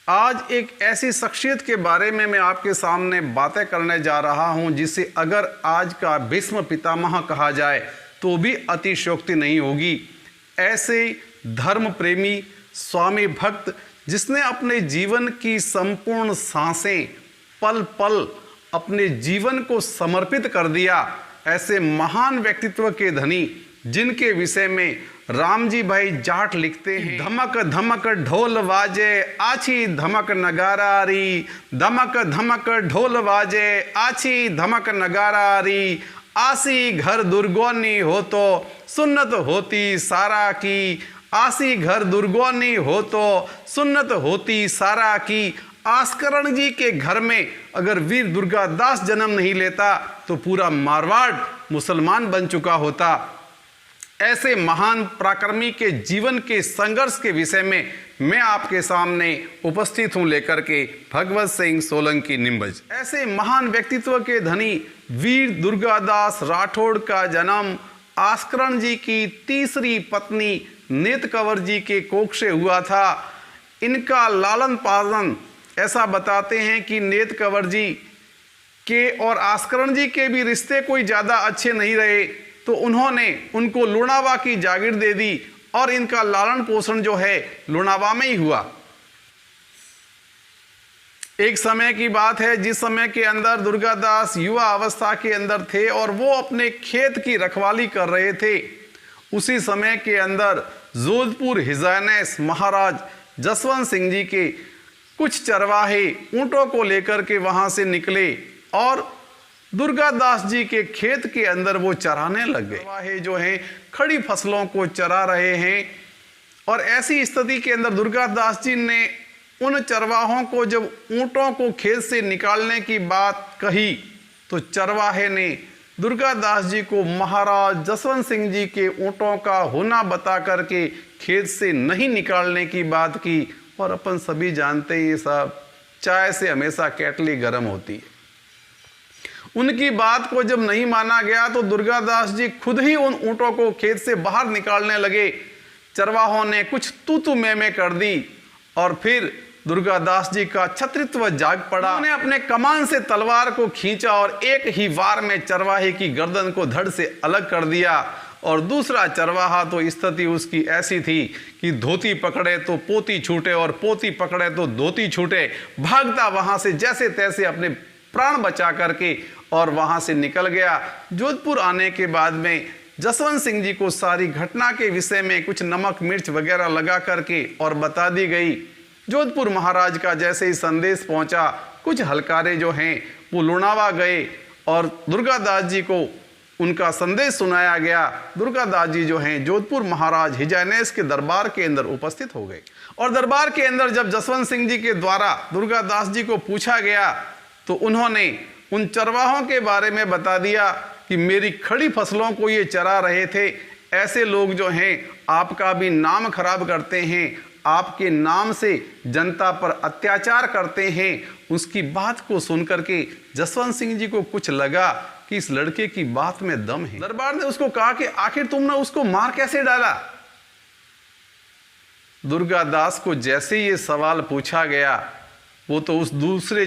आज एक ऐसी शख्सियत के बारे में मैं आपके सामने बातें करने जा रहा हूं जिसे अगर आज का भीष्म पितामह कहा जाए तो भी अतिशयोक्ति नहीं होगी। ऐसे धर्म प्रेमी स्वामी भक्त जिसने अपने जीवन की संपूर्ण सांसें पल पल अपने जीवन को समर्पित कर दिया, ऐसे महान व्यक्तित्व के धनी जिनके विषय में रामजी भाई जाट लिखते हैं, धमक धमक ढोल वाजे आछी धमक नगारा री, धमक धमक ढोल वाजे आछी धमक नगारा री, आसी घर दुर्गोनी हो तो सुन्नत होती सारा की, आसी घर दुर्गोनी हो तो सुन्नत होती सारा की। आस्करण जी के घर में अगर वीर दुर्गादास जन्म नहीं लेता तो पूरा मारवाड़ मुसलमान बन चुका होता। ऐसे महान पराक्रमी के जीवन के संघर्ष के विषय में मैं आपके सामने उपस्थित हूं लेकर के भगवत सिंह सोलंकी निम्बज। ऐसे महान व्यक्तित्व के धनी वीर दुर्गादास राठौड़ का जन्म आस्करण जी की तीसरी पत्नी नेत कंवर जी के कोख से हुआ था। इनका लालन पालन ऐसा बताते हैं कि नेत कंवर जी के और आस्करण जी के भी रिश्ते कोई ज़्यादा अच्छे नहीं रहे, तो उन्होंने उनको लुणावा की जागीर दे दी और इनका लालन पोषण जो है लुणावा में ही हुआ। एक समय की बात है जिस समय के अंदर दुर्गादास युवा अवस्था के अंदर थे और वो अपने खेत की रखवाली कर रहे थे। उसी समय के अंदर जोधपुर हिजानेस महाराज जसवंत सिंह जी के कुछ चरवाहे ऊंटों को लेकर के वहां से निकले और दुर्गादास जी के खेत के अंदर वो चराने लग गए। चरवाहे जो हैं खड़ी फसलों को चरा रहे हैं और ऐसी स्थिति के अंदर दुर्गादास जी ने उन चरवाहों को जब ऊंटों को खेत से निकालने की बात कही तो चरवाहे ने दुर्गादास जी को महाराज जसवंत सिंह जी के ऊंटों का होना बता करके खेत से नहीं निकालने की बात की। और अपन सभी जानते हैं ये सब चाय से हमेशा केटली गर्म होती है। उनकी बात को जब नहीं माना गया तो दुर्गादास जी खुद ही उन ऊंटों को खेत से बाहर निकालने लगे। चरवाहों ने कुछ तू तू मैं कर दी और फिर दुर्गादास जी का छत्रित्व जाग पड़ा। उन्होंने अपने कमान से तलवार को खींचा और एक ही वार में चरवाहे की गर्दन को धड़ से अलग कर दिया। और दूसरा चरवाहा तो स्थिति उसकी ऐसी थी कि धोती पकड़े तो पोती छूटे और पोती पकड़े तो धोती छूटे, भागता वहां से जैसे तैसे अपने प्राण बचा करके और वहां से निकल गया। जोधपुर आने के बाद में जसवंत सिंह जी को सारी घटना के विषय में कुछ नमक मिर्च वगैरह लगा करके और बता दी गई। जोधपुर महाराज का जैसे ही संदेश पहुंचा, कुछ हलकारे जो हैं वो लुणावा गए और दुर्गादास जी को उनका संदेश सुनाया गया। दुर्गादास जी जो हैं जोधपुर महाराज हिजानेस के दरबार के अंदर उपस्थित हो गए और दरबार के अंदर जब जसवंत सिंह जी के द्वारा दुर्गादास जी को पूछा गया तो उन्होंने उन चरवाहों के बारे में बता दिया कि मेरी खड़ी फसलों को ये चरा रहे थे। ऐसे लोग जो हैं आपका भी नाम खराब करते हैं, आपके नाम से जनता पर अत्याचार करते हैं। उसकी बात को सुनकर के जसवंत सिंह जी को कुछ लगा कि इस लड़के की बात में दम है। दरबार ने उसको कहा कि आखिर तुमने उसको मार कैसे डाला। दुर्गादास को जैसे ये सवाल पूछा गया वो तो उस दूसरे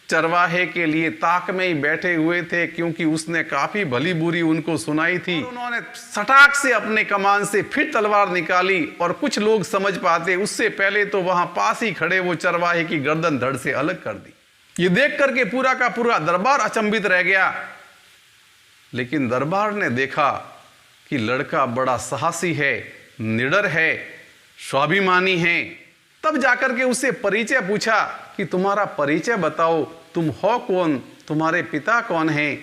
चरवाहे के लिए ताक में ही बैठे हुए थे, क्योंकि उसने काफी भली बुरी उनको सुनाई थी। उन्होंने सटाक से अपने कमान से फिर तलवार निकाली और कुछ लोग समझ पाते उससे पहले तो वहां पास ही खड़े वो चरवाहे की गर्दन धड़ से अलग कर दी। ये देख करके पूरा का पूरा दरबार अचंभित रह गया। लेकिन दरबार ने देखा कि लड़का बड़ा साहसी है, निडर है, स्वाभिमानी है। तब जाकर के उससे परिचय पूछा कि तुम्हारा परिचय बताओ, तुम हो कौन, तुम्हारे पिता कौन हैं।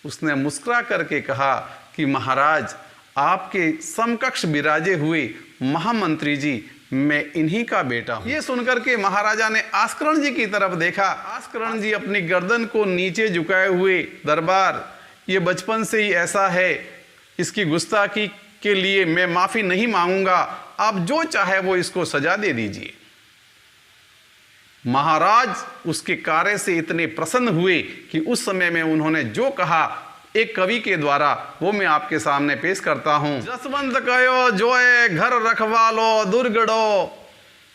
उसने मुस्कुरा करके कहा कि महाराज आपके समकक्ष विराजे हुए महामंत्री जी, मैं इन्हीं का बेटा हूं। ये सुनकर के महाराजा ने आस्करण जी की तरफ देखा। आस्करण जी अपनी गर्दन को नीचे झुकाए हुए, दरबार ये बचपन से ही ऐसा है, इसकी गुस्ताखी के लिए मैं माफी नहीं मांगूंगा, आप जो चाहे वो इसको सजा दे दीजिए। महाराज उसके कार्य से इतने प्रसन्न हुए कि उस समय में उन्होंने जो कहा एक कवि के द्वारा वो मैं आपके सामने पेश करता हूं। जसवंत कयो जोए घर रखवालो दुर्गड़ो,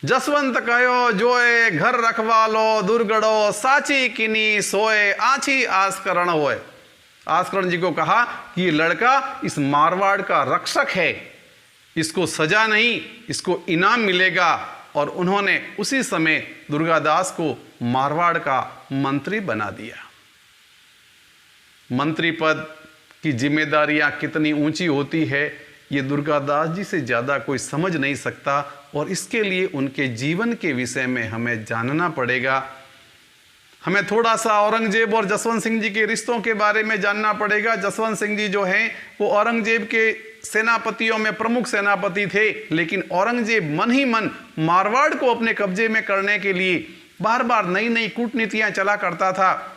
जसवंत कहो जोए घर रखवालो दुर्गड़ो साची किनी सोए आछी आस्करण होए। आस्करण जी को कहा कि ये लड़का इस मारवाड़ का रक्षक है, इसको सजा नहीं, इसको इनाम मिलेगा। और उन्होंने उसी समय दुर्गादास को मारवाड़ का मंत्री बना दिया। मंत्री पद की जिम्मेदारियां कितनी ऊंची होती है ये दुर्गादास जी से ज़्यादा कोई समझ नहीं सकता, और इसके लिए उनके जीवन के विषय में हमें जानना पड़ेगा। हमें थोड़ा सा औरंगजेब और जसवंत सिंह जी के रिश्तों के बारे में जानना पड़ेगा। जसवंत सिंह जी जो हैं वो औरंगजेब के सेनापतियों में प्रमुख सेनापति थे, लेकिन औरंगजेब मन ही मन मारवाड़ को अपने कब्जे में करने के लिए बार बार नई नई कूटनीतियां चला करता था।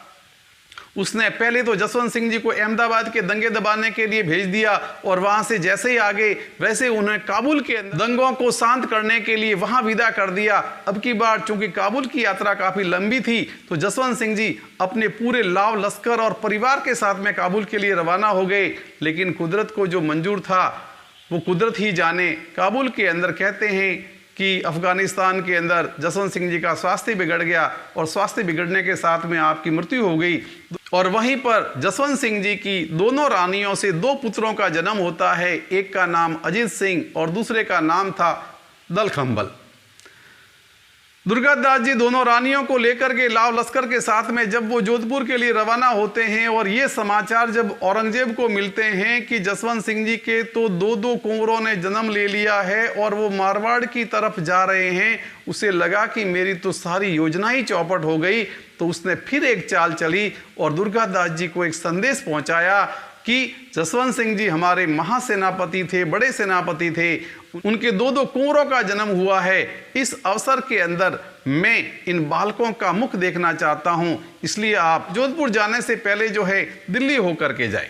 उसने पहले तो जसवंत सिंह जी को अहमदाबाद के दंगे दबाने के लिए भेज दिया, और वहां से जैसे ही आगे वैसे उन्हें काबुल के दंगों को शांत करने के लिए वहां विदा कर दिया। अब की बार चूंकि काबुल की यात्रा काफी लंबी थी, तो जसवंत सिंह जी अपने पूरे लाव लश्कर और परिवार के साथ में काबुल के लिए रवाना हो गए। लेकिन कुदरत को जो मंजूर था वो कुदरत ही जाने। काबुल के अंदर कहते हैं कि अफगानिस्तान के अंदर जसवंत सिंह जी का स्वास्थ्य बिगड़ गया, और स्वास्थ्य बिगड़ने के साथ में आपकी मृत्यु हो गई। और वहीं पर जसवंत सिंह जी की दोनों रानियों से 2 पुत्रों का जन्म होता है। एक का नाम अजीत सिंह और दूसरे का नाम था दलखंबल। दुर्गादास जी दोनों रानियों को लेकर के लाव लश्कर के साथ में जब वो जोधपुर के लिए रवाना होते हैं, और ये समाचार जब औरंगजेब को मिलते हैं कि जसवंत सिंह जी के तो 2 कुंवरों ने जन्म ले लिया है और वो मारवाड़ की तरफ जा रहे हैं, उसे लगा कि मेरी तो सारी योजना ही चौपट हो गई। तो उसने फिर एक चाल चली और दुर्गादास जी को एक संदेश पहुंचाया कि जसवंत सिंह जी हमारे महासेनापति थे, बड़े सेनापति थे, उनके 2 कुंवरों का जन्म हुआ है। इस अवसर के अंदर मैं इन बालकों का मुख देखना चाहता हूं, इसलिए आप जोधपुर जाने से पहले जो है दिल्ली होकर के जाएं।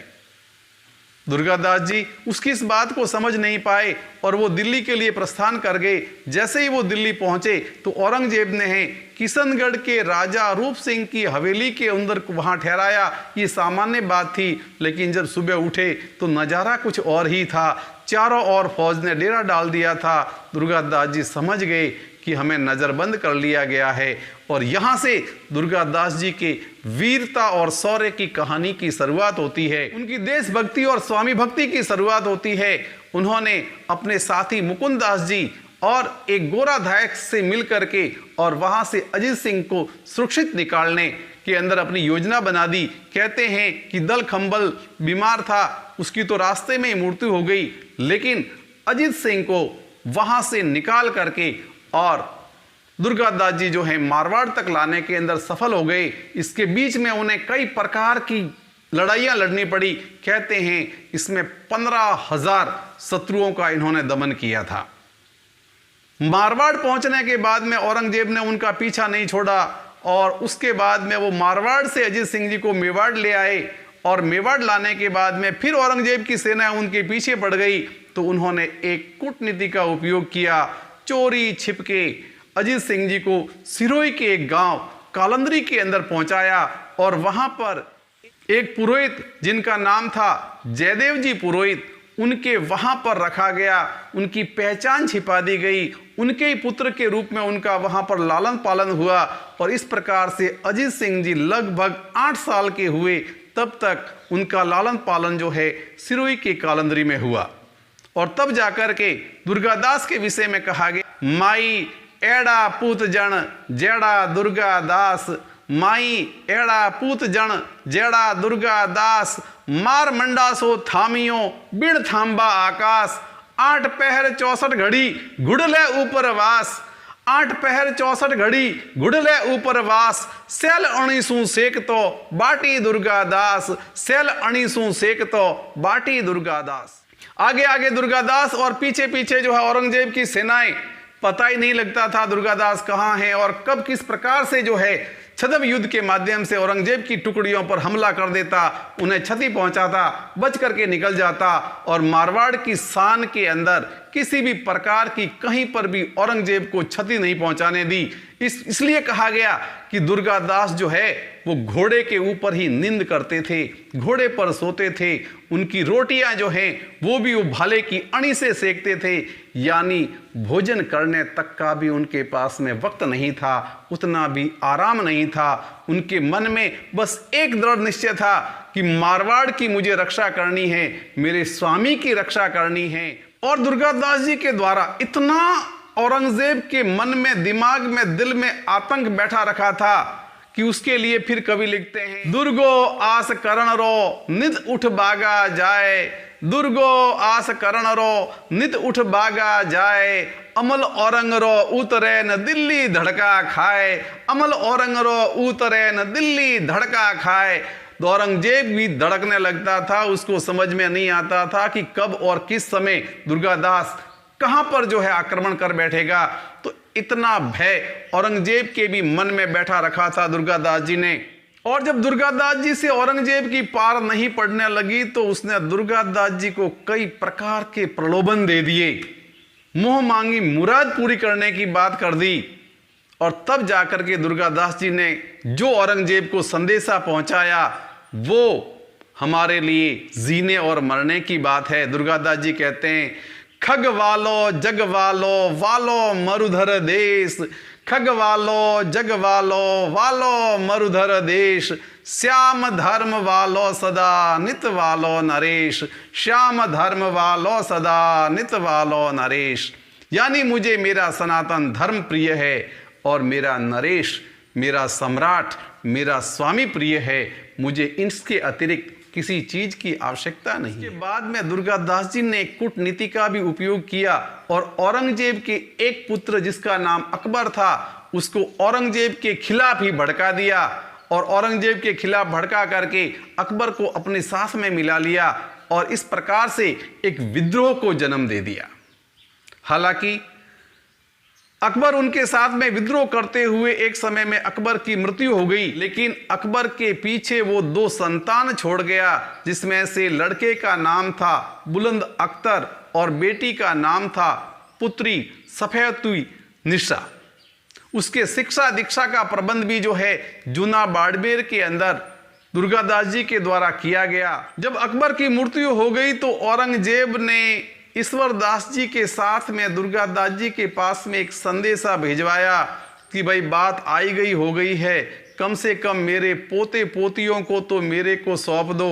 दुर्गादास जी उसकी इस बात को समझ नहीं पाए और वो दिल्ली के लिए प्रस्थान कर गए। जैसे ही वो दिल्ली पहुंचे तो औरंगजेब ने है किशनगढ़ के राजा रूप सिंह की हवेली के अंदर वहां ठहराया। ये सामान्य बात थी, लेकिन जब सुबह उठे तो नज़ारा कुछ और ही था। चारों ओर फौज ने डेरा डाल दिया था। दुर्गादास जी समझ गए कि हमें नज़रबंद कर लिया गया है, और यहाँ से दुर्गादास जी के वीरता और शौर्य की कहानी की शुरुआत होती है। उनकी देशभक्ति और स्वामी भक्ति की शुरुआत होती है। उन्होंने अपने साथी मुकुंद दास जी और एक गोराधायक से मिल करके और वहाँ से अजीत सिंह को सुरक्षित निकालने के अंदर अपनी योजना बना दी। कहते हैं कि दलखंबल बीमार था, उसकी तो रास्ते में ही मृत्यु हो गई, लेकिन अजीत सिंह को वहाँ से निकाल करके और दुर्गादास जी जो है मारवाड़ तक लाने के अंदर सफल हो गए। इसके बीच में उन्हें कई प्रकार की लड़ाइयां लड़नी पड़ी। कहते हैं इसमें 15,000 शत्रुओं का इन्होंने दमन किया था। मारवाड़ पहुंचने के बाद में औरंगजेब ने उनका पीछा नहीं छोड़ा, और उसके बाद में वो मारवाड़ से अजीत सिंह जी को मेवाड़ ले आए, और मेवाड़ लाने के बाद में फिर औरंगजेब की सेना उनके पीछे पड़ गई। तो उन्होंने एक कूटनीति का उपयोग किया। चोरी छिपके अजीत सिंह जी को सिरोही के एक गांव कालंदरी के अंदर पहुंचाया, और वहां पर एक पुरोहित जिनका नाम था जयदेव जी पुरोहित, उनके वहां पर रखा गया। उनकी पहचान छिपा दी गई। उनके ही पुत्र के रूप में उनका वहां पर लालन पालन हुआ, और इस प्रकार से अजीत सिंह जी लगभग 8 साल के हुए तब तक उनका लालन पालन जो है सिरोही के कालंदरी में हुआ। और तब जाकर के दुर्गादास के विषय में कहा गया, माई एड़ा पूत जन जेड़ा दुर्गादास, माई एड़ा पूत जन जेड़ा दुर्गादास, मार मंडा सो थामियो बिड़ थांबा आकाश, 8 पहर 64 घड़ी गुड़ले ऊपर वास, 8 पहर 64 घड़ी गुड़ले ऊपर वास, सेल अणीसू सेक तो बाटी दुर्गादास, सेल अणीसू सेक तो बाटी दुर्गादास। आगे आगे दुर्गादास और पीछे पीछे जो है औरंगजेब की सेनाएं। पता ही नहीं लगता था दुर्गादास कहाँ हैं और कब किस प्रकार से जो है छद्म युद्ध के माध्यम से औरंगजेब की टुकड़ियों पर हमला कर देता, उन्हें क्षति पहुंचाता, बच करके निकल जाता, और मारवाड़ की शान के अंदर किसी भी प्रकार की कहीं पर भी औरंगजेब को क्षति नहीं पहुंचाने दी। इसलिए कहा गया कि दुर्गादास जो है वो घोड़े के ऊपर ही नींद करते थे, घोड़े पर सोते थे। उनकी रोटियां जो हैं वो भी वो भाले की अणी से सेकते थे, यानी भोजन करने तक का भी उनके पास में वक्त नहीं था, उतना भी आराम नहीं था। उनके मन में बस एक दृढ़ निश्चय था कि मारवाड़ की मुझे रक्षा करनी है, मेरे स्वामी की रक्षा करनी है। और दुर्गादास जी के द्वारा इतना औरंगजेब के मन में, दिमाग में, दिल में आतंक बैठा रखा था कि उसके लिए फिर कवि लिखते हैं, दुर्गो आस करण रो नित उठ बागा जाए, दुर्गो आस करण रो नित उठ बागा जाए, अमल औरंग रो उतरे न दिल्ली धड़का खाए, अमल औरंग रो उतरे न दिल्ली धड़का खाए। तो औरंगजेब भी धड़कने लगता था, उसको समझ में नहीं आता था कि कब और किस समय दुर्गादास कहां पर जो है आक्रमण कर बैठेगा। तो इतना भय औरंगजेब के भी मन में बैठा रखा था दुर्गादास जी ने। और जब दुर्गादास जी से औरंगजेब की पार नहीं पड़ने लगी तो उसने दुर्गादास जी को कई प्रकार के प्रलोभन दे दिए, मुंह मांगी मुराद पूरी करने की बात कर दी। और तब जाकर के दुर्गादास जी ने जो औरंगजेब को संदेशा पहुंचाया वो हमारे लिए जीने और मरने की बात है। दुर्गादास जी कहते हैं, खग वालो जग वालो वालो मरुधर देश, खग वालो जग वालो वालो मरुधर देश, श्याम धर्म वालो सदा नित वालो नरेश, श्याम धर्म वालो सदा नित वालो नरेश। यानी मुझे मेरा सनातन धर्म प्रिय है और मेरा नरेश, मेरा सम्राट, मेरा स्वामी प्रिय है, मुझे इसके अतिरिक्त किसी चीज की आवश्यकता नहीं। इसके बाद में दुर्गादास जी ने कूटनीति का भी उपयोग किया और औरंगजेब के एक पुत्र जिसका नाम अकबर था उसको औरंगजेब के खिलाफ ही भड़का दिया और औरंगजेब के खिलाफ भड़का करके अकबर को अपने साथ में मिला लिया और इस प्रकार से एक विद्रोह को जन्म दे दिया। हालांकि अकबर उनके साथ में विद्रोह करते हुए एक समय में अकबर की मृत्यु हो गई, लेकिन अकबर के पीछे वो 2 संतान छोड़ गया, जिसमें से लड़के का नाम था बुलंद अख्तर और बेटी का नाम था पुत्री सफेतुई निशा। उसके शिक्षा दीक्षा का प्रबंध भी जो है जूना बाड़मेर के अंदर दुर्गादास जी के द्वारा किया गया। जब अकबर की मृत्यु हो गई तो औरंगजेब ने ईश्वरदास जी के साथ में दुर्गादास जी के पास में एक संदेशा भिजवाया कि भाई बात आई गई हो गई है, कम से कम मेरे पोते पोतियों को तो मेरे को सौंप दो।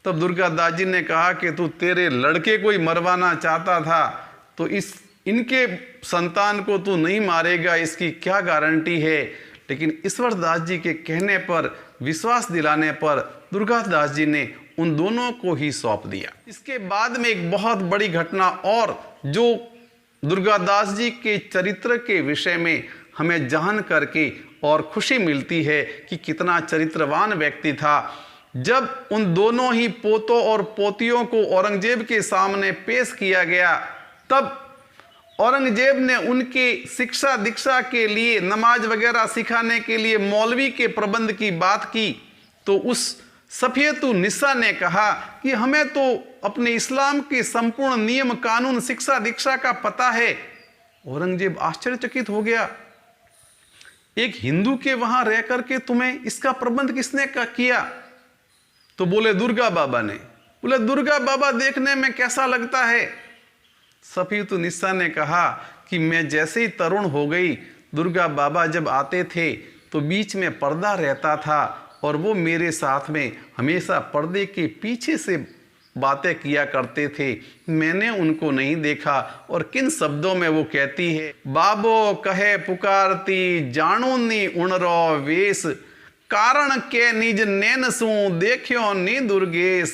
तब दुर्गादास जी ने कहा कि तू तेरे लड़के को ही मरवाना चाहता था तो इनके संतान को तू नहीं मारेगा, इसकी क्या गारंटी है। लेकिन ईश्वरदास जी के कहने पर, विश्वास दिलाने पर दुर्गादास जी ने उन दोनों को ही सौंप दिया। इसके बाद में एक बहुत बड़ी घटना और जो दुर्गादास जी के चरित्र के विषय में हमें जान करके और खुशी मिलती है कि कितना चरित्रवान व्यक्ति था। जब उन दोनों ही पोतों और पोतियों को औरंगजेब के सामने पेश किया गया तब औरंगजेब ने उनके शिक्षा दीक्षा के लिए, नमाज वगैरह सिखाने के लिए मौलवी के प्रबंध की बात की तो उस सफियतु निसा ने कहा कि हमें तो अपने इस्लाम के संपूर्ण नियम कानून शिक्षा दीक्षा का पता है। औरंगजेब आश्चर्यचकित हो गया, एक हिंदू के वहां रह करके तुम्हें इसका प्रबंध किसने किया? तो बोले दुर्गा बाबा ने। बोले दुर्गा बाबा देखने में कैसा लगता है? सफियतु निसा ने कहा कि मैं जैसे ही तरुण हो गई, दुर्गा बाबा जब आते थे तो बीच में पर्दा रहता था और वो मेरे साथ में हमेशा पर्दे के पीछे से बातें किया करते थे, मैंने उनको नहीं देखा। और किन शब्दों में वो कहती है, बाबो कहे पुकारती जानो नी उणरो वेश, कारण के निज नैन सू देखियो नी दुर्गेश,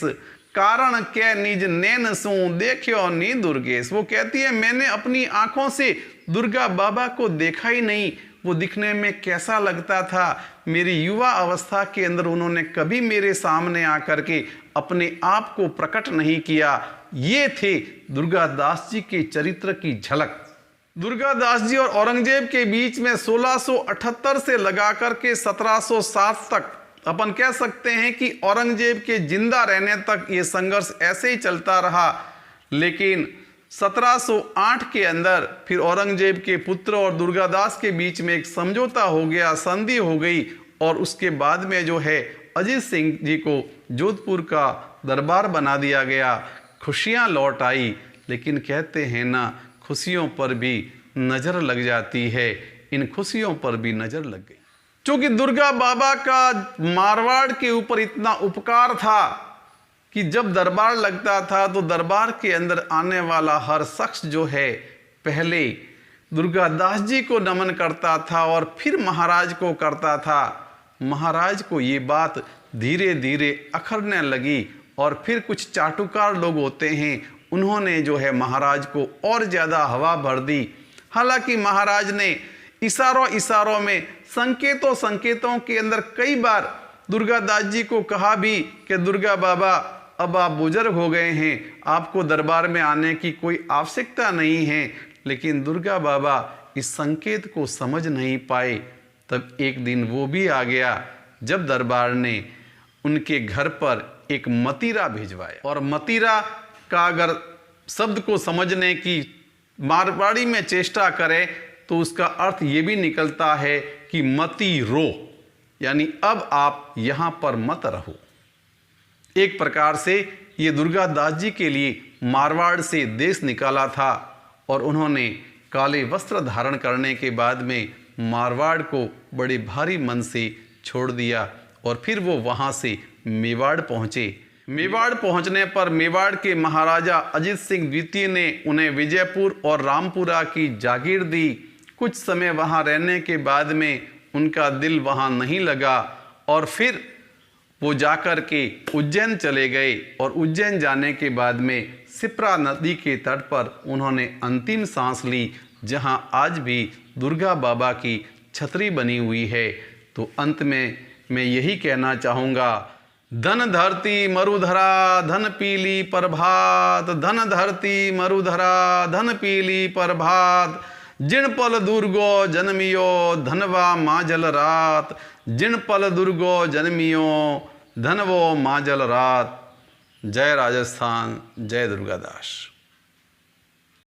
कारण के निज नैन सू देखियो नी दुर्गेश। वो कहती है मैंने अपनी आंखों से दुर्गा बाबा को देखा ही नहीं, वो दिखने में कैसा लगता था। मेरी युवा अवस्था के अंदर उन्होंने कभी मेरे सामने आकर के अपने आप को प्रकट नहीं किया। ये थे दुर्गादास जी के चरित्र की झलक। दुर्गादास जी और औरंगजेब के बीच में 1678 से लगाकर के 1707 तक अपन कह सकते हैं कि औरंगजेब के जिंदा रहने तक ये संघर्ष ऐसे ही चलता रहा। लेकिन 1708 के अंदर फिर औरंगजेब के पुत्र और दुर्गादास के बीच में एक समझौता हो गया, संधि हो गई, और उसके बाद में जो है अजीत सिंह जी को जोधपुर का दरबार बना दिया गया। खुशियां लौट आई, लेकिन कहते हैं ना, खुशियों पर भी नज़र लग जाती है। इन खुशियों पर भी नज़र लग गई, क्योंकि दुर्गा बाबा का मारवाड़ के ऊपर इतना उपकार था कि जब दरबार लगता था तो दरबार के अंदर आने वाला हर शख्स जो है पहले दुर्गादास जी को नमन करता था और फिर महाराज को करता था। महाराज को ये बात धीरे धीरे अखरने लगी, और फिर कुछ चाटुकार लोग होते हैं, उन्होंने जो है महाराज को और ज़्यादा हवा भर दी। हालांकि महाराज ने इशारों में, संकेतों के अंदर कई बार दुर्गादास जी को कहा भी कि दुर्गा बाबा, अब आप बुजुर्ग हो गए हैं, आपको दरबार में आने की कोई आवश्यकता नहीं है। लेकिन दुर्गा बाबा इस संकेत को समझ नहीं पाए। तब एक दिन वो भी आ गया जब दरबार ने उनके घर पर एक मतीरा भिजवाया। और मतीरा का अगर शब्द को समझने की मारवाड़ी में चेष्टा करें तो उसका अर्थ ये भी निकलता है कि मती रो, यानी अब आप यहाँ पर मत रहो। एक प्रकार से ये दुर्गादास जी के लिए मारवाड़ से देश निकाला था, और उन्होंने काले वस्त्र धारण करने के बाद में मारवाड़ को बड़े भारी मन से छोड़ दिया, और फिर वो वहाँ से मेवाड़ पहुँचे। मेवाड़ पहुँचने पर मेवाड़ के महाराजा अजीत सिंह द्वितीय ने उन्हें विजयपुर और रामपुरा की जागीर दी। कुछ समय वहाँ रहने के बाद में उनका दिल वहाँ नहीं लगा, और फिर वो जाकर के उज्जैन चले गए, और उज्जैन जाने के बाद में सिप्रा नदी के तट पर उन्होंने अंतिम सांस ली, जहाँ आज भी दुर्गा बाबा की छतरी बनी हुई है। तो अंत में मैं यही कहना चाहूँगा, धन धरती मरुधरा धन पीली प्रभात, धन धरती मरुधरा धन पीली प्रभात, जिन पल दुर्गो जन्मियो धनवा माजल रात, जिन पल दुर्गो जन्मियो धनवो माजल रात। जय राजस्थान, जय दुर्गादास।